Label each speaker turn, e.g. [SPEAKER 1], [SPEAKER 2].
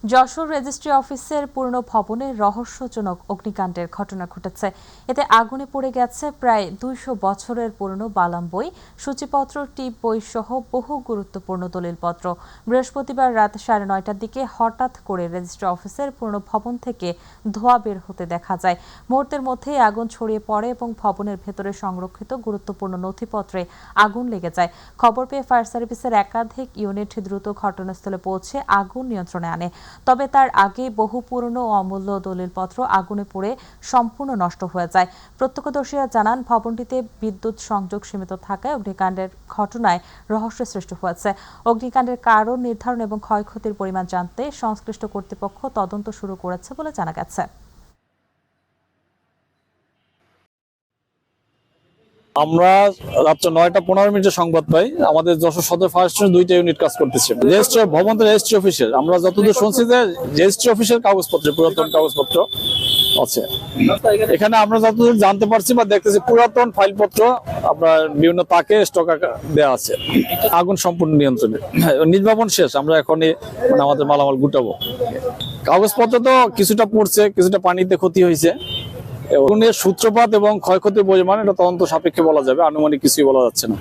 [SPEAKER 1] Jessore registry অফিসের পুরনো ভবনে রহস্যজনক অগ্নিকাণ্ডের ঘটনা ঘটেছে। এতে আগুনে পড়ে গেছে প্রায় ২০০ বছরের পুরনো বালাম বই, সূচিপত্র, টিপ বই সহ বহু গুরুত্বপূর্ণ দলিলপত্র। বৃহস্পতিবার রাত ৯:৩০টার দিকে হঠাৎ করে রেজিস্ট্রি অফিসের পুরনো ভবন থেকে ধোঁয়া বের হতে দেখা যায়। মুহূর্তের মধ্যেই আগুন ছড়িয়ে পড়ে এবং ভবনের ভেতরে সংরক্ষিত গুরুত্বপূর্ণ নথিপত্রে আগুন লেগে যায়। খবর পেয়ে ফায়ার সার্ভিসের একাধিক ইউনিট দ্রুত ঘটনাস্থলে পৌঁছে আগুন নিয়ন্ত্রণে আনে। তবে তার আগে বহু পুরনো ও অমূল্য দলিলপত্র আগুনে পুড়ে সম্পূর্ণ নষ্ট হয়ে যায়। প্রত্যক্ষদর্শীরা জানান, ভবনটিতে বিদ্যুৎ সংযোগ সীমিত থাকায় অগ্নিকাণ্ডের ঘটনায় রহস্য সৃষ্টি হয়েছে। অগ্নিকাণ্ডের কারণ নির্ধারণ এবং ক্ষয়ক্ষতির পরিমাণ জানতে সংশ্লিষ্ট কর্তৃপক্ষ তদন্ত শুরু করেছে বলে জানা গেছে।
[SPEAKER 2] আমরা রাত্র ৯:১৫ সংবাদ পাই, আমাদের যশোর সদর ফায়ার স্টেশন 2টা ইউনিট কাজ করতেছে। ভবনটা রেজিস্ট্রি অফিসের, আমরা যতদূর শুনছি যে রেজিস্ট্রি অফিসের কাগজপত্র, পুরাতন কাগজপত্র আছে এখানে। আমরা যতদূর জানতে পারছি বা দেখতেছি, পুরাতন ফাইলপত্র আপনার বিভিন্ন তাকে স্টক দেওয়া আছে। আগুন সম্পূর্ণ নিয়ন্ত্রণে, নির্বাপন শেষ। আমরা এখনই আমাদের মালামাল গুটাবো। কাগজপত্র তো কিছুটা পড়ছে, কিছুটা পানিতে ক্ষতি হয়েছে। আগুনের সূত্রপাত এবং ক্ষয়ক্ষতির পরিমাণ এটা তদন্ত সাপেক্ষে বলা যাবে, আনুমানিক কিছুই বলা যাচ্ছে না।